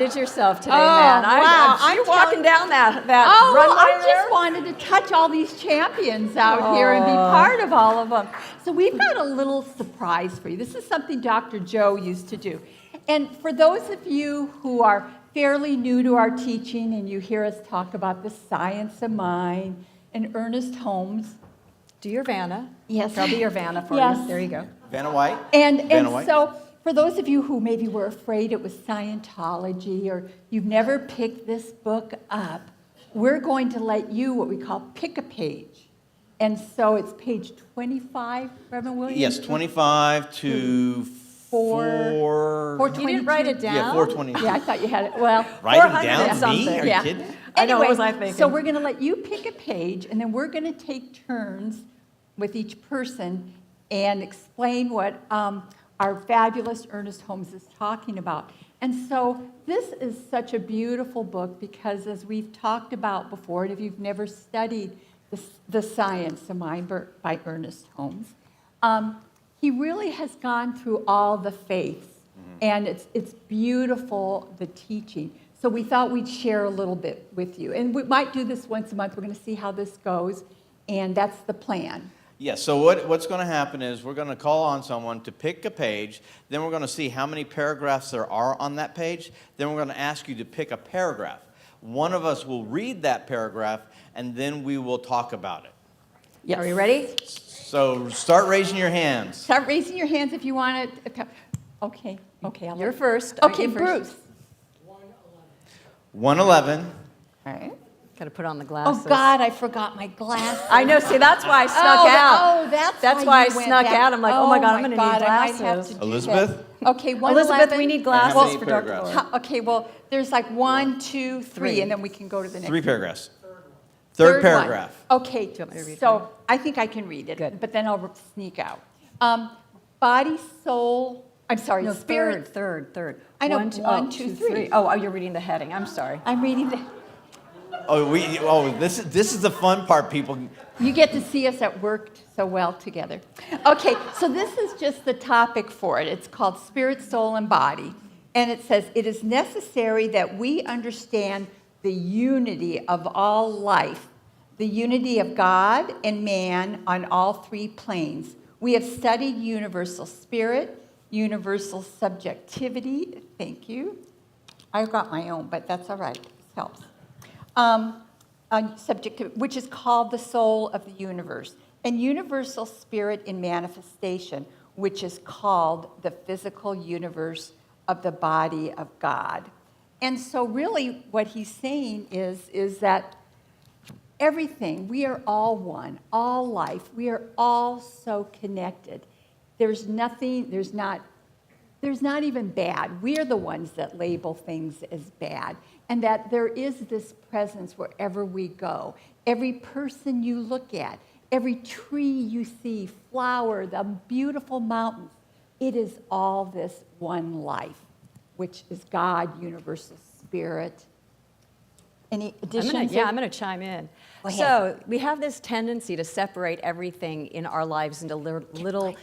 yourself today, Oh, man. wow. You're walking down that Oh, well, runway I there. just wanted to touch all these champions out here and be part of all of them. So we've got a little surprise for you. This is something Dr. Joe used to do. And for those of you who are fairly new to our teaching and you hear us talk about the science of mind and Ernest Holmes. Do your Vanna. Yes. There'll be your Vanna for Yes. you. There you go. Vanna White? And Vanna White? so for those of you who maybe were afraid it was Scientology or you've never picked this book up, we're going to let you what we call pick a page. And so it's page 25, Reverend Williams? Yes, 25 to 422. You didn't write it down? Yeah, 420. Yeah, I thought you had it. Well, Writing 400 down? and Me? something. Are you Yeah. kidding? I know, anyway, what was I thinking? so we're going to let you pick a page, and then we're going to take turns with each person and explain what our fabulous Ernest Holmes is talking about. And so this is such a beautiful book because, as we've talked about before, and if you've never studied The Science of Mind by Ernest Holmes, he really has gone through all the faiths, and it's beautiful, the teaching. So we thought we'd share a little bit with you. And we might do this once a month. We're going to see how this goes, and that's the plan. Yes, so what's going to happen is we're going to call on someone to pick a page, then we're going to see how many paragraphs there are on that page, then we're going to ask you to pick a paragraph. One of us will read that paragraph, and then we will talk about it. Yes. Are you ready? So start raising your hands. Start raising your hands if you want to. Okay. You're first. Okay, You're first. Bruce. 111. All right. Got to put on the glasses. Oh, God, I forgot my glasses. I know. See, that's why I snuck out. That's why I you went snuck back. out. I'm like, oh my God, I'm going to need I might have glasses. to do Elizabeth? that. Okay, 111. Elizabeth, we need glasses How many for Dr. paragraphs? Lord. Okay, well, there's like 1, 2, 3, and then we can go to the next. 3 paragraphs. Third one. paragraph. Okay, want me to read it? so I think I can read it, Good. but then I'll sneak out. Body, soul, I'm sorry, No, spirit. third. I know, 1, 2, 3. Oh, you're reading the heading. I'm sorry. I'm reading the. This is the fun part, people. You get to see us that worked so well together. Okay, so this is just the topic for it. It's called Spirit, Soul, and Body. And it says, it is necessary that we understand the unity of all life, the unity of God and man on all 3 planes. We have studied universal spirit, universal subjectivity. Thank you. I've got my own, but that's all right. This helps. Subject, which is called the soul of the universe, and universal spirit in manifestation, which is called the physical universe of the body of God. And so really what he's saying is that everything, we are all one, all life, we are all so connected. There's not even bad. We are the ones that label things as bad. And that there is this presence wherever we go. Every person you look at, every tree you see, flower, the beautiful mountains, it is all this one life, which is God, universal spirit. Any additions? I'm going to chime in. Go ahead. So we have this tendency to separate everything in our lives into little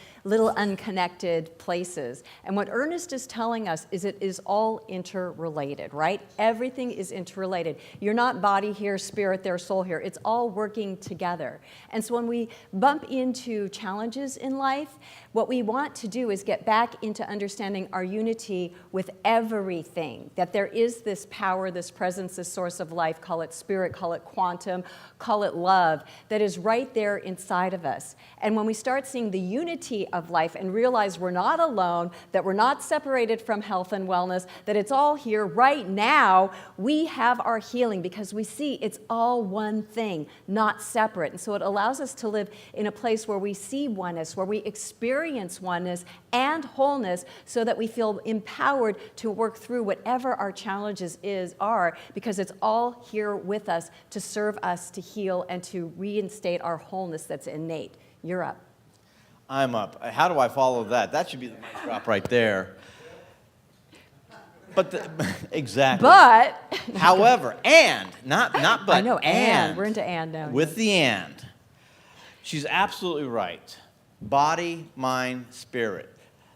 unconnected places. And what Ernest is telling us is it is all interrelated, right? Everything is interrelated. You're not body here, spirit there, soul here. It's all working together. And so when we bump into challenges in life, what we want to do is get back into understanding our unity with everything, that there is this power, this presence, this source of life, call it spirit, call it quantum, call it love, that is right there inside of us. And when we start seeing the unity of life and realize we're not alone, that we're not separated from health and wellness, that it's all here right now, we have our healing because we see it's all one thing, not separate. And so it allows us to live in a place where we see oneness, where we experience oneness and wholeness so that we feel empowered to work through whatever our challenges are because it's all here with us to serve us to heal and to reinstate our wholeness that's innate. You're up. I'm up. How do I follow that? That should be the mic drop right there. But exactly. But However, and not but. I know, and we're into and now. With the and, she's absolutely right. Body, mind, spirit,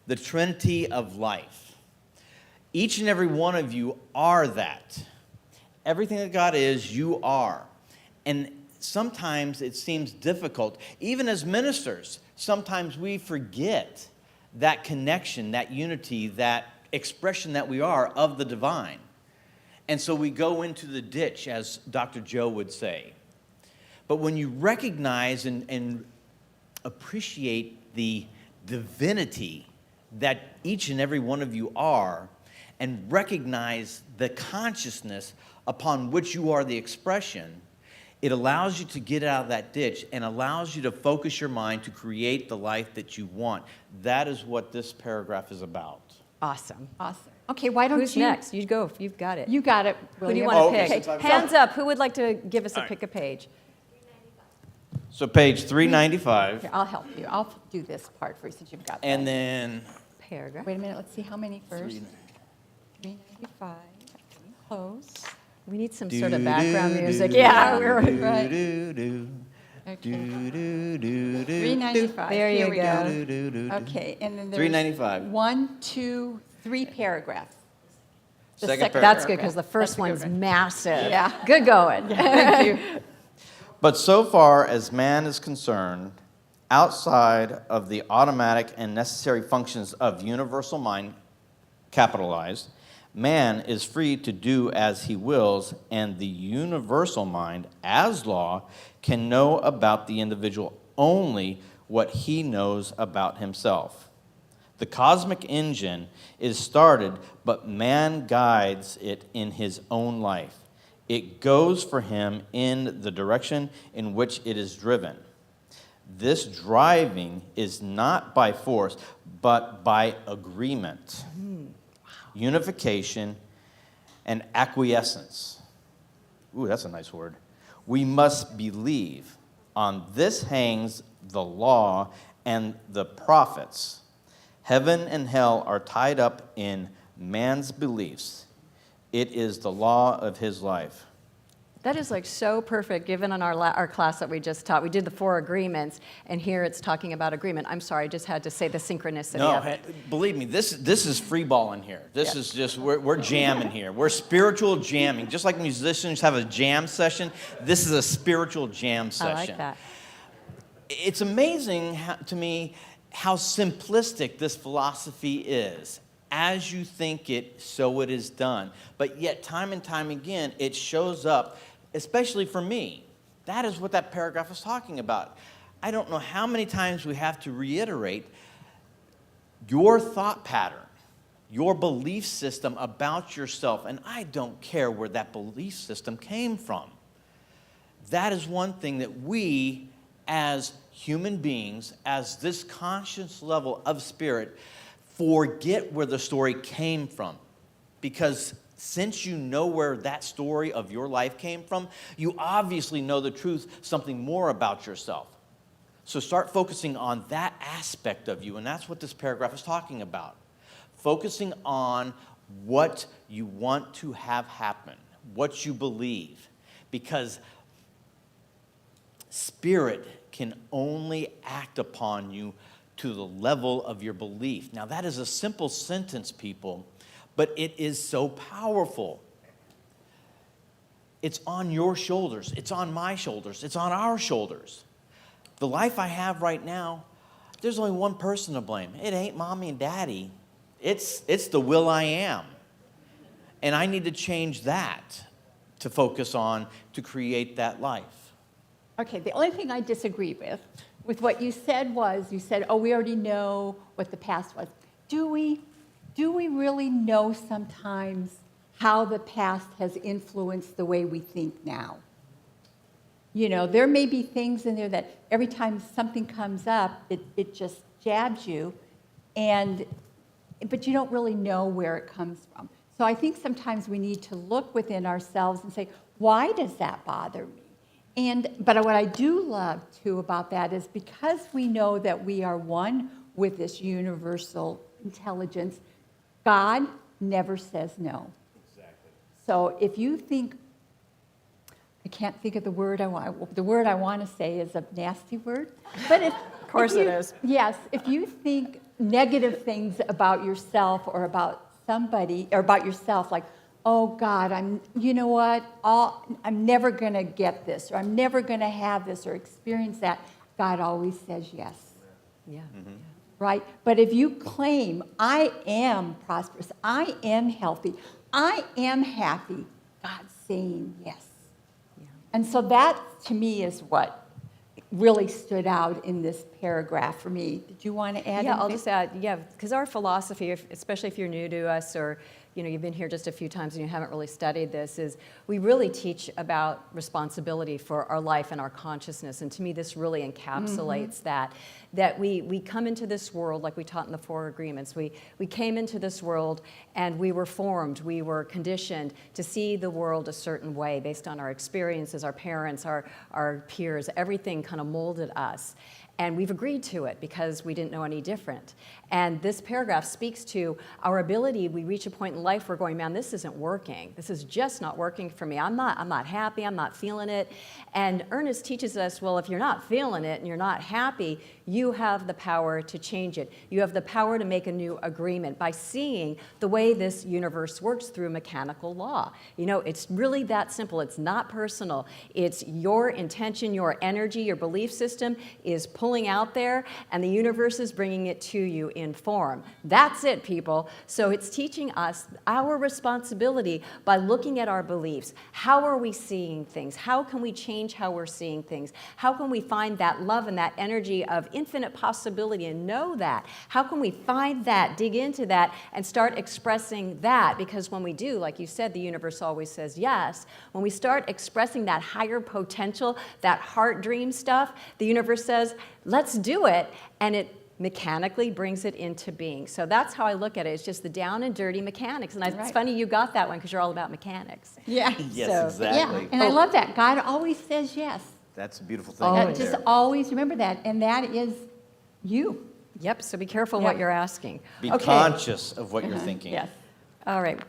the Trinity of life. Each and every one of you are that. Everything that God is, you are. And sometimes it seems difficult. Even as ministers, sometimes we forget that connection, that unity, that expression that we are of the divine. And so we go into the ditch, as Dr. Joe would say. But when you recognize and appreciate the divinity that each and every one of you are, and recognize the consciousness upon which you are the expression, it allows you to get out of that ditch and allows you to focus your mind to create the life that you want. That is what this paragraph is about. Awesome. Awesome. Okay, why don't Who's you? next? You go. You've got it. You got it, Who do you William. want to okay, pick? since I've- Hands up. Who would like to give us a All right. pick a page? So page 395, Here, I'll help you. I'll do this part for you since you've got that. and then Paragraph. Wait a minute, let's see how many first. 395. Close. We need some sort of background music. Yeah, we're right. Do, Okay. do, do, 395. There Here you we go. do. Okay, and then there's 395. 1, 2, 3 paragraphs. The Second paragraph. That's good because the first That's a good one's one. massive. Yeah. Good going. Thank you. But so far as man is concerned, outside of the automatic and necessary functions of universal mind, capitalized, man is free to do as he wills, and the universal mind, as law, can know about the individual only what he knows about himself. The cosmic engine is started, but man guides it in his own life. It goes for him in the direction in which it is driven. This driving is not by force, but by agreement, unification, and acquiescence. Ooh, that's a nice word. We must believe. On this hangs the law and the prophets. Heaven and hell are tied up in man's beliefs. It is the law of his life. That is like so perfect given on our class that we just taught. We did the 4 agreements, and here it's talking about agreement. I'm sorry, I just had to say the synchronicity No, of it. believe me, this is free ball in here. This is just, we're jamming here. We're spiritual jamming. Just like musicians have a jam session, this is a spiritual jam I session. like that. It's amazing to me how simplistic this philosophy is. As you think it, so it is done. But yet, time and time again, it shows up, especially for me. That is what that paragraph is talking about. I don't know how many times we have to reiterate your thought pattern, your belief system about yourself, and I don't care where that belief system came from. That is one thing that we, as human beings, as this conscious level of spirit, forget where the story came from. Because since you know where that story of your life came from, you obviously know the truth, something more about yourself. So start focusing on that aspect of you, and that's what this paragraph is talking about. Focusing on what you want to have happen, what you believe. Because spirit can only act upon you to the level of your belief. Now, that is a simple sentence, people, but it is so powerful. It's on your shoulders. It's on my shoulders. It's on our shoulders. The life I have right now, there's only one person to blame. It ain't mommy and daddy. It's the will I am. And I need to change that to focus on to create that life. Okay, the only thing I disagree with what you said was, you said, oh, we already know what the past was. Do we really know sometimes how the past has influenced the way we think now? You know, there may be things in there that every time something comes up, it just jabs you, but you don't really know where it comes from. So I think sometimes we need to look within ourselves and say, why does that bother me? But what I do love, too, about that is because we know that we are one with this universal intelligence, God never says no. Exactly. So if you think, I can't think of the word I want to say is a nasty word. But of course it is. Yes, if you think negative things about yourself or about somebody or about yourself, like, oh God, you know what, I'm never going to get this, or I'm never going to have this or experience that, God always says yes. Yeah. Mm-hmm. Right? But if you claim, I am prosperous, I am healthy, I am happy, God's saying yes. Yeah. And so that, to me, is what really stood out in this paragraph for me. Did you want to add Yeah, I'll anything? just add, yeah, because our philosophy, especially if you're new to us or you've been here just a few times and you haven't really studied this, is we really teach about responsibility for our life and our consciousness. And to me, this really encapsulates that we come into this world, like we taught in the 4 agreements. We came into this world and we were formed, we were conditioned to see the world a certain way based on our experiences, our parents, our peers, everything kind of molded us. And we've agreed to it because we didn't know any different. And this paragraph speaks to our ability. We reach a point in life where we're going, man, this isn't working. This is just not working for me. I'm not happy. I'm not feeling it. And Ernest teaches us, well, if you're not feeling it and you're not happy, you have the power to change it. You have the power to make a new agreement by seeing the way this universe works through mechanical law. It's really that simple. It's not personal. It's your intention, your energy, your belief system is pulling out there, and the universe is bringing it to you in form. That's it, people. So it's teaching us our responsibility by looking at our beliefs. How are we seeing things? How can we change how we're seeing things? How can we find that love and that energy of infinite possibility and know that? How can we find that, dig into that, and start expressing that? Because when we do, like you said, the universe always says yes. When we start expressing that higher potential, that heart dream stuff, the universe says, let's do it, and it mechanically brings it into being. So that's how I look at it. It's just the down and dirty mechanics. And it's funny you got that one because you're all about mechanics. Yeah. Yes, So- exactly. Yeah, and I love that. God always says yes. That's a beautiful thing. Always. right Just there. always remember that, and that is you. Yep, so be careful Yep. what you're asking. Be Okay. conscious of what you're thinking. Yes. All right.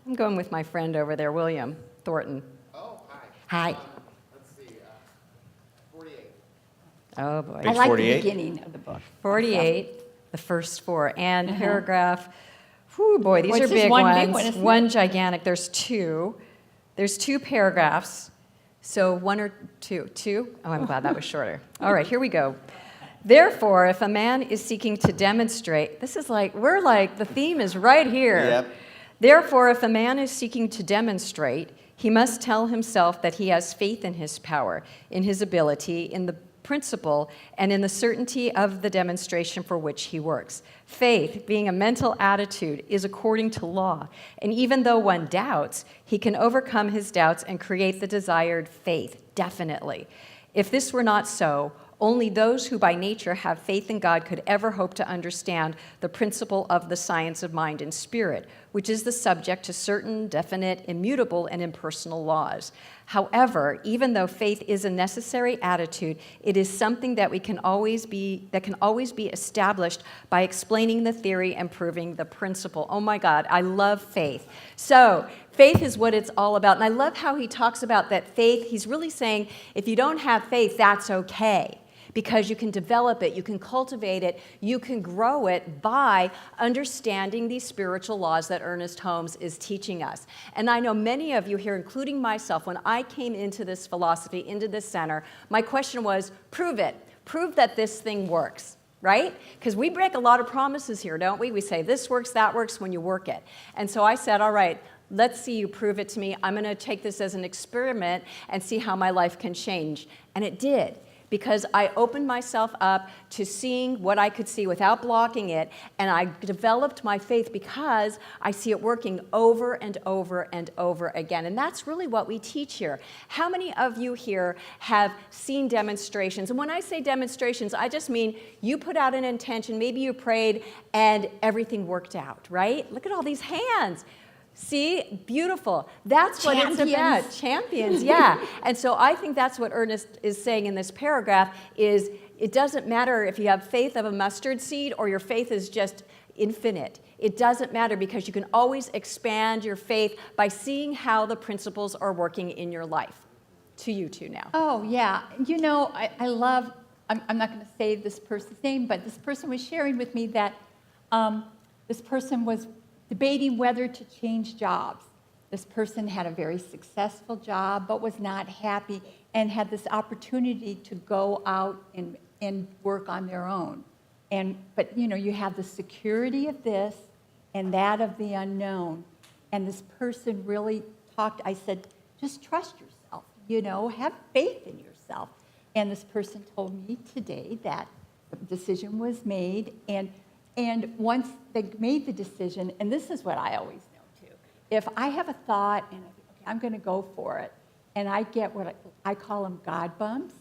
I'm going with my friend over there, William Thornton. Oh, hi. Hi. Let's see, 48. Oh, boy. I Page like 48? the beginning of the book. 48, the first 4, and paragraph, whew, boy, these Well, are it's just big one ones. big one, isn't it? One gigantic. There's 2. There's 2 paragraphs. So 1 or 2? 2? Oh, I'm glad that was shorter. All right, here we go. Therefore, if a man is seeking to demonstrate, this is like, the theme is right here. Yep. Therefore, if a man is seeking to demonstrate, he must tell himself that he has faith in his power, in his ability, in the principle, and in the certainty of the demonstration for which he works. Faith, being a mental attitude, is according to law, and even though one doubts, he can overcome his doubts and create the desired faith, definitely. If this were not so, only those who by nature have faith in God could ever hope to understand the principle of the science of mind and spirit, which is the subject to certain definite, immutable, and impersonal laws. However, even though faith is a necessary attitude, it is something that can always be established by explaining the theory and proving the principle. Oh my God, I love faith. So, faith is what it's all about. And I love how he talks about that faith. He's really saying, if you don't have faith, that's okay. Because you can develop it, you can cultivate it, you can grow it by understanding these spiritual laws that Ernest Holmes is teaching us. And I know many of you here, including myself, when I came into this philosophy, into this center, my question was, prove it. Prove that this thing works, right? Because we break a lot of promises here, don't we? We say this works, that works when you work it. And so I said, all right, let's see you prove it to me. I'm going to take this as an experiment and see how my life can change. And it did. Because I opened myself up to seeing what I could see without blocking it, and I developed my faith because I see it working over and over and over again. And that's really what we teach here. How many of you here have seen demonstrations? And when I say demonstrations, I just mean you put out an intention, maybe you prayed, and everything worked out, right? Look at all these hands. See, beautiful. That's what it's about. Champions, yeah. And so I think that's what Ernest is saying in this paragraph is it doesn't matter if you have faith of a mustard seed or your faith is just infinite. It doesn't matter because you can always expand your faith by seeing how the principles are working in your life. To you two now. Oh, yeah. You know, I love, I'm not going to say this person's name, but this person was sharing with me that this person was debating whether to change jobs. This person had a very successful job but was not happy and had this opportunity to go out and work on their own. But you have the security of this and that of the unknown. And this person really talked, I said, just trust yourself, have faith in yourself. And this person told me today that the decision was made, and once they made the decision, and this is what I always know too, if I have a thought and I think, okay, I'm going to go for it, and I get what I call them God bumps,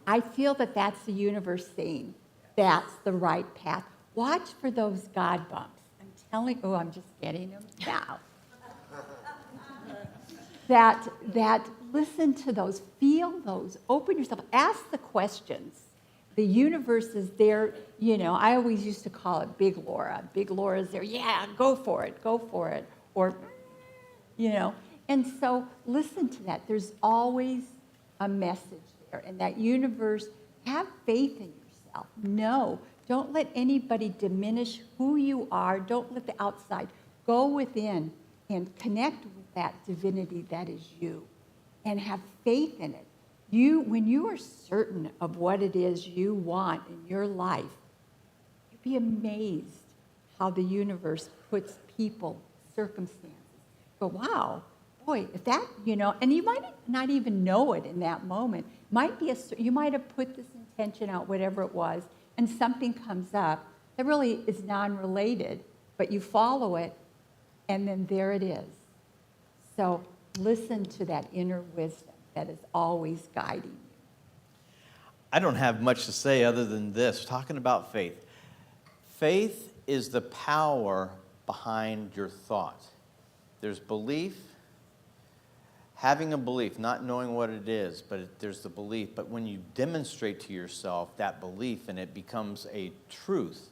I feel that that's the universe saying that's the right path. Watch for those God bumps. I'm telling, I'm just getting them now. that listen to those, feel those, open yourself, ask the questions. The universe is there, I always used to call it Big Laura. Big Laura's there, yeah, go for it, or, and so listen to that. There's always a message there, and that universe, have faith in yourself. No, don't let anybody diminish who you are. Don't let the outside. Go within and connect with that divinity that is you, and have faith in it. When you are certain of what it is you want in your life, you'd be amazed how the universe puts people, circumstances. But wow, boy, if that, and you might not even know it in that moment. You might have put this intention out, whatever it was, and something comes up that really is non-related, but you follow it, and then there it is. So listen to that inner wisdom that is always guiding you. I don't have much to say other than this, talking about faith. Faith is the power behind your thought. There's belief, having a belief, not knowing what it is, but there's the belief. But when you demonstrate to yourself that belief and it becomes a truth,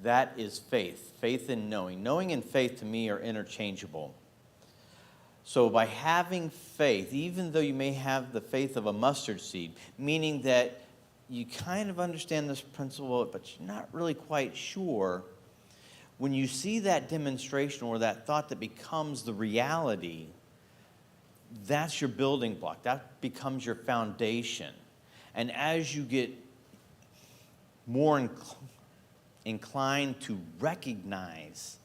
that is faith. Faith in knowing. Knowing and faith to me are interchangeable. So by having faith, even though you may have the faith of a mustard seed, meaning that you kind of understand this principle, but you're not really quite sure, when you see that demonstration or that thought that becomes the reality, that's your building block. That becomes your foundation. And as you get more inclined to recognize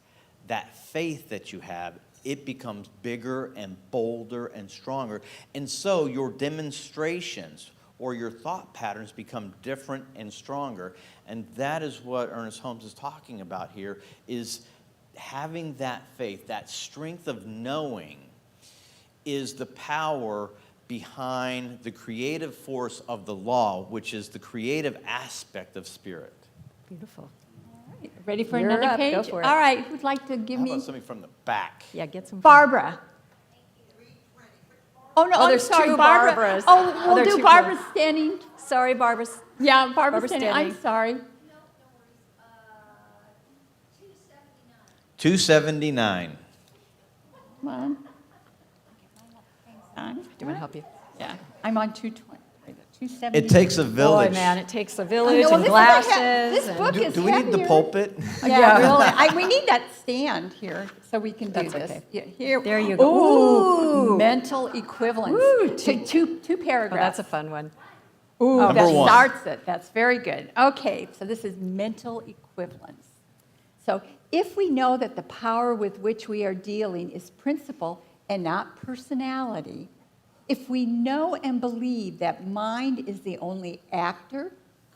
that faith that you have, it becomes bigger and bolder and stronger. And so your demonstrations or your thought patterns become different and stronger. And that is what Ernest Holmes is talking about here, is having that faith, that strength of knowing is the power behind the creative force of the law, which is the creative aspect of spirit. Beautiful. Ready for You're another up. page? Go for it. All right, who'd like to give How me? about something from the back? Yeah, get some. Barbara. Oh, no, Oh, I'm there's sorry, two Barbara. Barbaras. Oh, Oh, we'll they're do too Barbara close. standing. Sorry, Barbara. Yeah, Barbara Barbara standing. standing. I'm sorry. 279. Come on. Do you want to help you? Yeah, I'm on 220. 270. It takes a village. Boy, man, it takes a village well, and this glasses. book Do, is do we need the heavier. pulpit? Yeah, really. We need that stand here so we can do That's this. okay. Yeah, here. There you go. Ooh, mental equivalence. Ooh, two Oh, paragraphs. that's a fun one. Ooh, Number that one. starts it. That's very good. Okay, so this is mental equivalence. So if we know that the power with which we are dealing is principle and not personality, if we know and believe that mind is the only actor,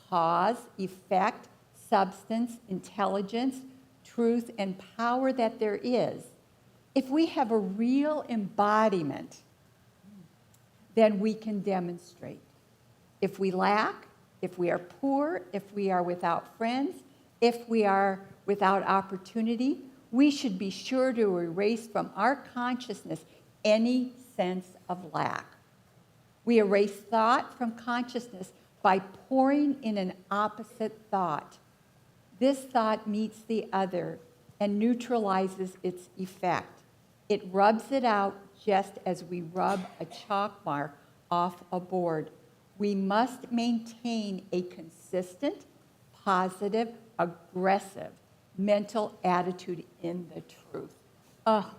cause, effect, substance, intelligence, truth, and power that there is, if we have a real embodiment, then we can demonstrate. If we lack, if we are poor, if we are without friends, if we are without opportunity, we should be sure to erase from our consciousness any sense of lack. We erase thought from consciousness by pouring in an opposite thought. This thought meets the other and neutralizes its effect. It rubs it out just as we rub a chalk mark off a board. We must maintain a consistent, positive, aggressive, mental attitude in the truth. Oh,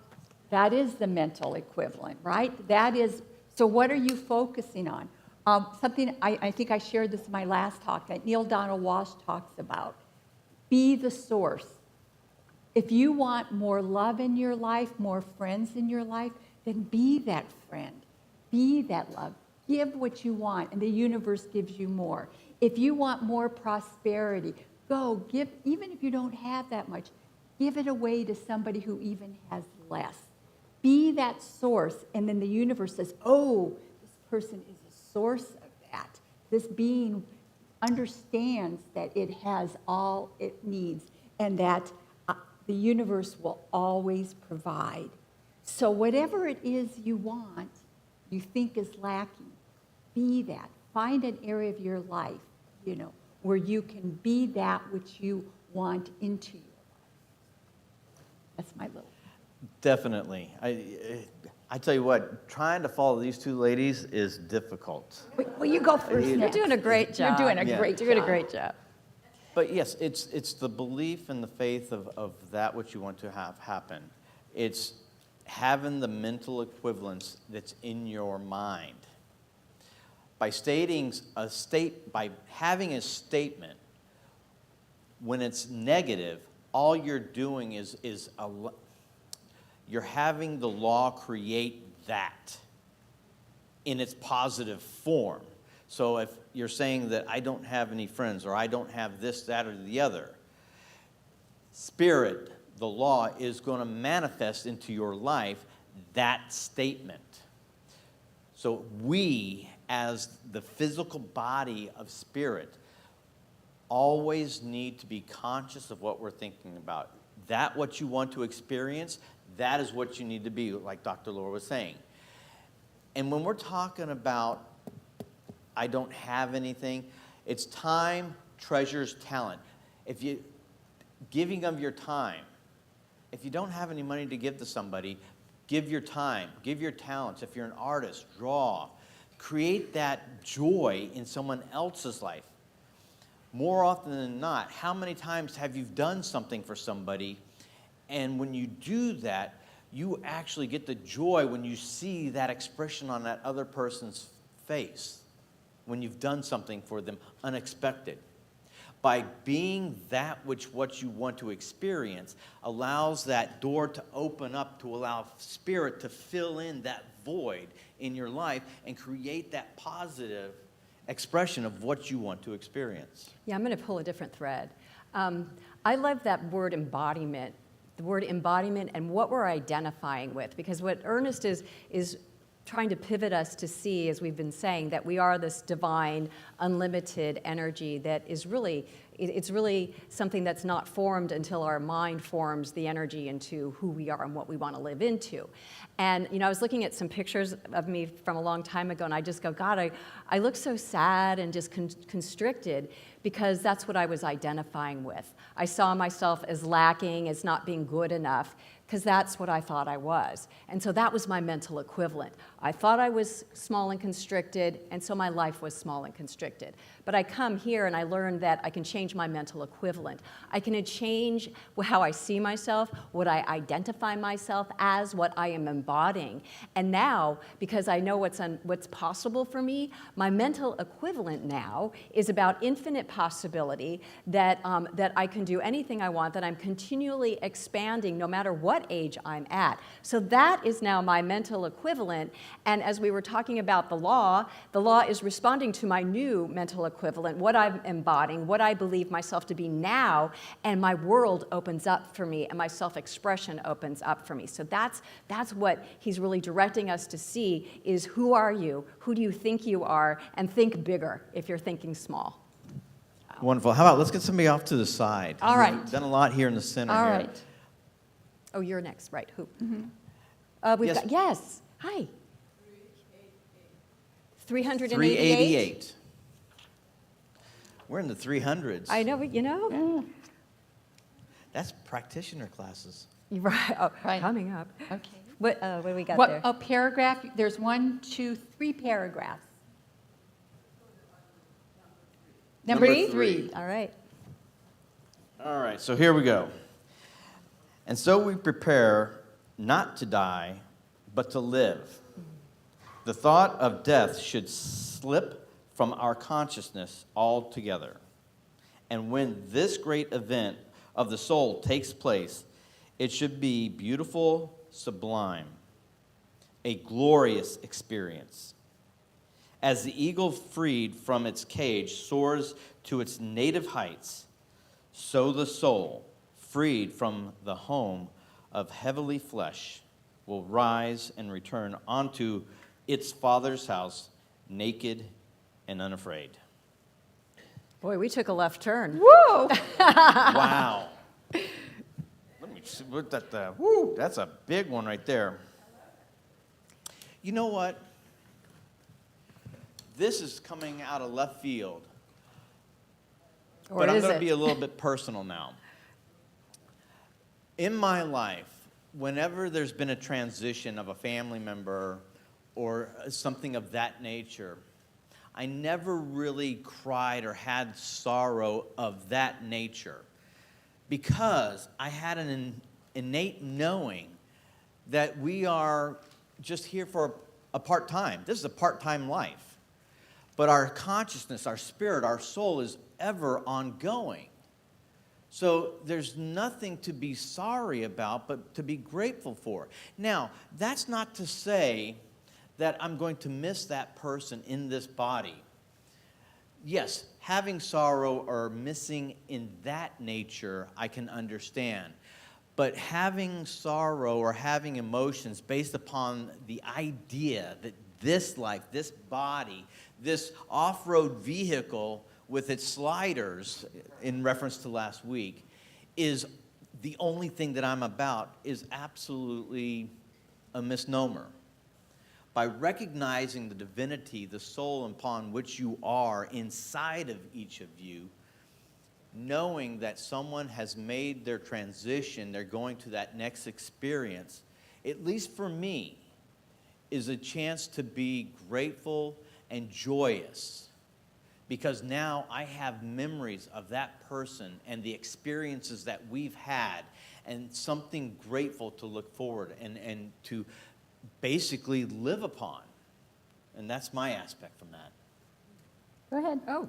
that is the mental equivalent, right? That is, so what are you focusing on? Something, I think I shared this in my last talk that Neil Donald Walsh talks about. Be the source. If you want more love in your life, more friends in your life, then be that friend. Be that love. Give what you want, and the universe gives you more. If you want more prosperity, go give, even if you don't have that much, give it away to somebody who even has less. Be that source, and then the universe says, oh, this person is a source of that. This being understands that it has all it needs, and that the universe will always provide. So whatever it is you want, you think is lacking, be that. Find an area of your life, where you can be that which you want into your life. That's my little. Definitely. I tell you what, trying to follow these two ladies is difficult. Well, you go first. You're doing a great job. You're doing a Yeah. great Doing a job. great job. But yes, it's the belief and the faith of that which you want to have happen. It's having the mental equivalence that's in your mind. By by having a statement, when it's negative, all you're doing is you're having the law create that in its positive form. So if you're saying that I don't have any friends, or I don't have this, that, or the other, Spirit, the law, is going to manifest into your life that statement. So we, as the physical body of Spirit, always need to be conscious of what we're thinking about. That what you want to experience, that is what you need to be, like Dr. Laura was saying. And when we're talking about I don't have anything, it's time, treasures, talent. Giving of your time. If you don't have any money to give to somebody, give your time, give your talents. If you're an artist, draw. Create that joy in someone else's life. More often than not, how many times have you done something for somebody, and when you do that, you actually get the joy when you see that expression on that other person's face, when you've done something for them unexpected. By being that what you want to experience allows that door to open up to allow Spirit to fill in that void in your life and create that positive expression of what you want to experience. Yeah, I'm going to pull a different thread. I love that word embodiment, the word embodiment and what we're identifying with, because what Ernest is trying to pivot us to see, as we've been saying, that we are this divine, unlimited energy that is really, it's really something that's not formed until our mind forms the energy into who we are and what we want to live into. And, I was looking at some pictures of me from a long time ago, and I just go, God, I look so sad and just constricted, because that's what I was identifying with. I saw myself as lacking, as not being good enough, because that's what I thought I was. And so that was my mental equivalent. I thought I was small and constricted, and so my life was small and constricted. But I come here and I learned that I can change my mental equivalent. I can change how I see myself, what I identify myself as, what I am embodying. And now, because I know what's possible for me, my mental equivalent now is about infinite possibility, that I can do anything I want, that I'm continually expanding no matter what age I'm at. So that is now my mental equivalent. And as we were talking about the law is responding to my new mental equivalent, what I'm embodying, what I believe myself to be now, and my world opens up for me, and my self-expression opens up for me. So that's what he's really directing us to see, is who are you? Who do you think you are? And think bigger if you're thinking small. Wonderful. How about let's get somebody off to the side? All right. We've done a lot here in the center. All here. right. Oh, you're next, right? Who? Mm-hmm. We've Yes. got, yes. Hi. 388. 388. We're in the 300s. I know, but Yeah. That's practitioner classes. You're right. Oh, Right. coming up. Okay. What do we got What, there? a paragraph, there's 1, 2, 3 paragraphs. Number Number three. three. All right. All right, so here we go. And so we prepare not to die, but to live. The thought of death should slip from our consciousness altogether. And when this great event of the soul takes place, it should be beautiful, sublime, a glorious experience. As the eagle freed from its cage soars to its native heights, so the soul, freed from the home of heavenly flesh, will rise and return onto its Father's house, naked and unafraid. Boy, we took a left turn. Woo! Wow. Let me see what that, woo, that's a big one right there. You know what? This is coming out of left field. Or But I'm is going to it? be a little bit personal now. In my life, whenever there's been a transition of a family member or something of that nature, I never really cried or had sorrow of that nature because I had an innate knowing that we are just here for a part-time. This is a part-time life. But our consciousness, our spirit, our soul is ever ongoing. So there's nothing to be sorry about, but to be grateful for. Now, that's not to say that I'm going to miss that person in this body. Yes, having sorrow or missing in that nature, I can understand. But having sorrow or having emotions based upon the idea that this life, this body, this off-road vehicle with its sliders, in reference to last week, is the only thing that I'm about is absolutely a misnomer. By recognizing the divinity, the soul upon which you are inside of each of you, knowing that someone has made their transition, they're going to that next experience, at least for me, is a chance to be grateful and joyous. Because now I have memories of that person and the experiences that we've had and something grateful to look forward and to basically live upon. And that's my aspect from that. Go ahead. Oh.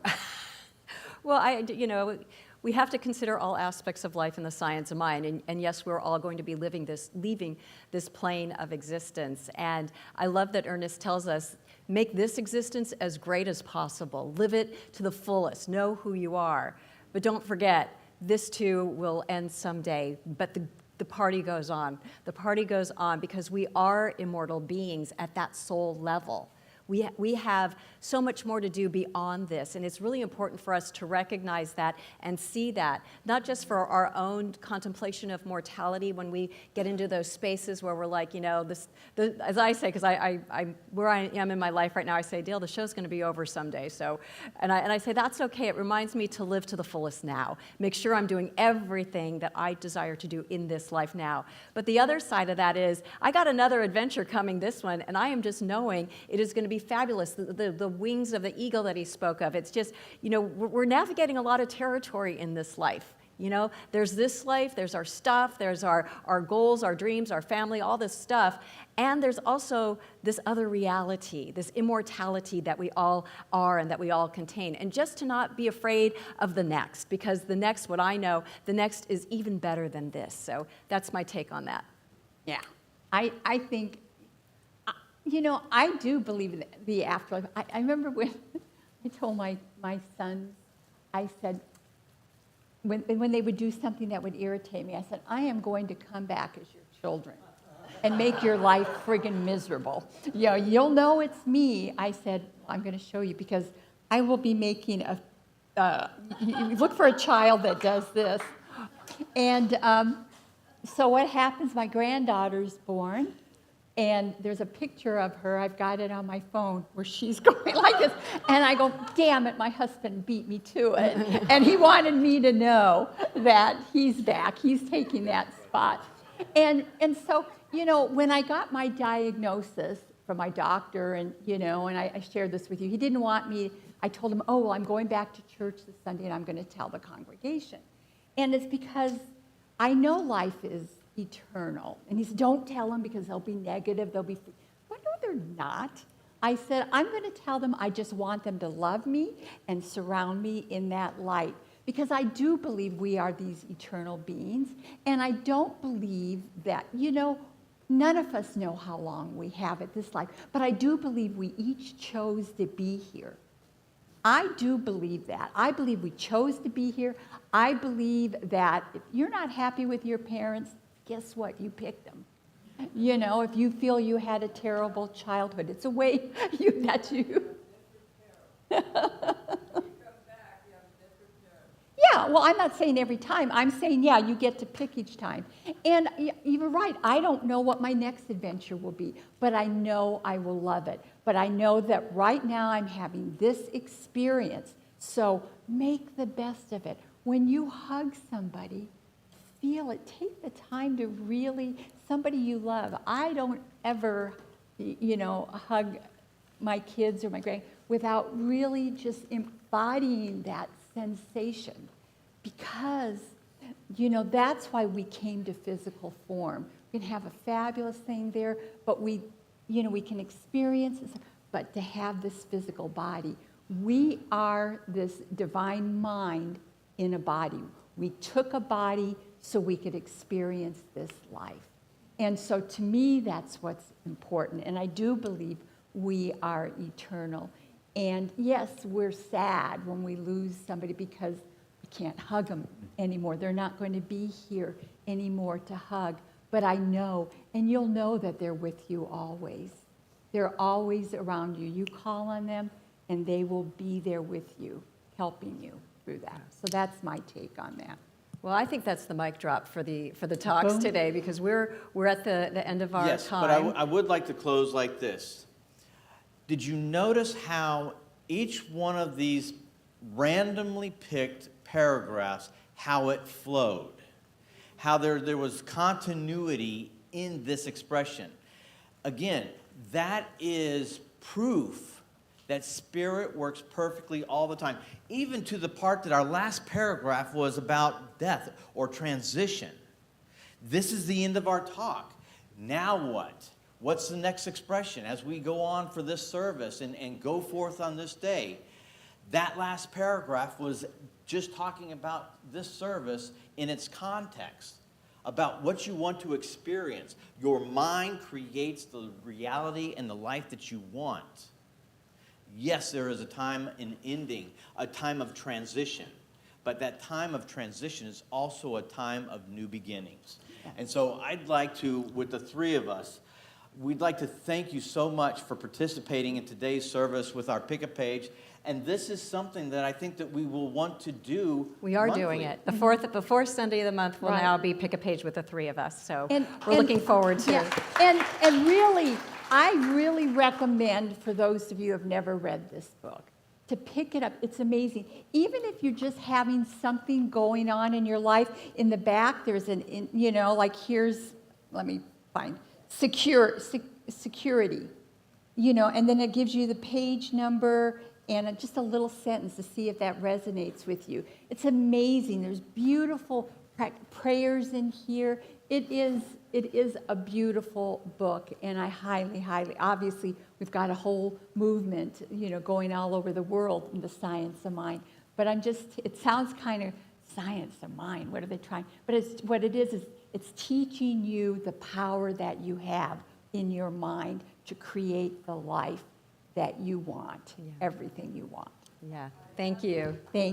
Well, we have to consider all aspects of life in the science of mind. And yes, we're all going to be leaving this plane of existence. And I love that Ernest tells us, make this existence as great as possible. Live it to the fullest. Know who you are. But don't forget, this too will end someday. But the party goes on. The party goes on because we are immortal beings at that soul level. We have so much more to do beyond this, and it's really important for us to recognize that and see that, not just for our own contemplation of mortality when we get into those spaces where we're like, as I say, because where I am in my life right now, I say, Dale, the show's going to be over someday. So, and I say, that's okay. It reminds me to live to the fullest now. Make sure I'm doing everything that I desire to do in this life now. But the other side of that is, I got another adventure coming, this one, and I am just knowing it is going to be fabulous, the wings of the eagle that he spoke of. It's just, we're navigating a lot of territory in this life. There's this life, there's our stuff, there's our goals, our dreams, our family, all this stuff. And there's also this other reality, this immortality that we all are and that we all contain. And just to not be afraid of the next, because the next, what I know, the next is even better than this. So that's my take on that. Yeah. I think, I do believe in the afterlife. I remember when I told my sons, I said, when they would do something that would irritate me, I said, I am going to come back as your children and make your life friggin' miserable. You'll know it's me. I said, I'm going to show you because I will be making you look for a child that does this. And so what happens, my granddaughter's born, and there's a picture of her, I've got it on my phone, where she's going like this. And I go, damn it, my husband beat me to it. And he wanted me to know that he's back. He's taking that spot. And so, when I got my diagnosis from my doctor, and I shared this with you, he didn't want me, I told him, oh, well, I'm going back to church this Sunday, and I'm going to tell the congregation. And it's because I know life is eternal. And he said, don't tell them because they'll be negative, they'll be, well, no, they're not. I said, I'm going to tell them I just want them to love me and surround me in that light. Because I do believe we are these eternal beings. And I don't believe that, none of us know how long we have at this life. But I do believe we each chose to be here. I do believe that. I believe we chose to be here. I believe that if you're not happy with your parents, guess what? You picked them. If you feel you had a terrible childhood, it's a way that you. Yeah, well, I'm not saying every time. I'm saying, yeah, you get to pick each time. And you're right. I don't know what my next adventure will be, but I know I will love it. But I know that right now I'm having this experience. So make the best of it. When you hug somebody, feel it. Take the time to really, somebody you love. I don't ever, hug my kids or my grand without really just embodying that sensation. Because, that's why we came to physical form. We can have a fabulous thing there, but we can experience it, but to have this physical body. We are this divine mind in a body. We took a body so we could experience this life. And so to me, that's what's important. And I do believe we are eternal. And yes, we're sad when we lose somebody because we can't hug them anymore. They're not going to be here anymore to hug. But I know, and you'll know that they're with you always. They're always around you. You call on them, and they will be there with you, helping you through that. So that's my take on that. Well, I think that's the mic drop for the talks Boom. today, because we're at the end of our Yes, time. but I would like to close like this. Did you notice how each one of these randomly picked paragraphs, how it flowed? How there was continuity in this expression. Again, that is proof that Spirit works perfectly all the time, even to the part that our last paragraph was about death or transition. This is the end of our talk. Now what? What's the next expression as we go on for this service and go forth on this day? That last paragraph was just talking about this service in its context, about what you want to experience. Your mind creates the reality and the life that you want. Yes, there is a time in ending, a time of transition, but that time of transition is also a time of new beginnings. And so I'd like to, with the three of us, we'd like to thank you so much for participating in today's service with our Pick a Page. And this is something that I think that we will want to do. We are monthly. doing it. The fourth Sunday of the month will Right. now be Pick a Page with the three of us. So And- we're and- looking forward to Yeah, and really, I really recommend for those of you who have never read this book to pick it up. It's amazing. Even if you're just having something going on in your life, in the back there's like here's, let me find, security, and then it gives you the page number and just a little sentence to see if that resonates with you. It's amazing. There's beautiful prayers in here. It is a beautiful book, and I highly, obviously, we've got a whole movement, going all over the world in the science of mind. But it sounds kind of science of mind. What are they trying? But it's teaching you the power that you have in your mind to create the life that you want, everything you want. Yeah. Thank you. Thank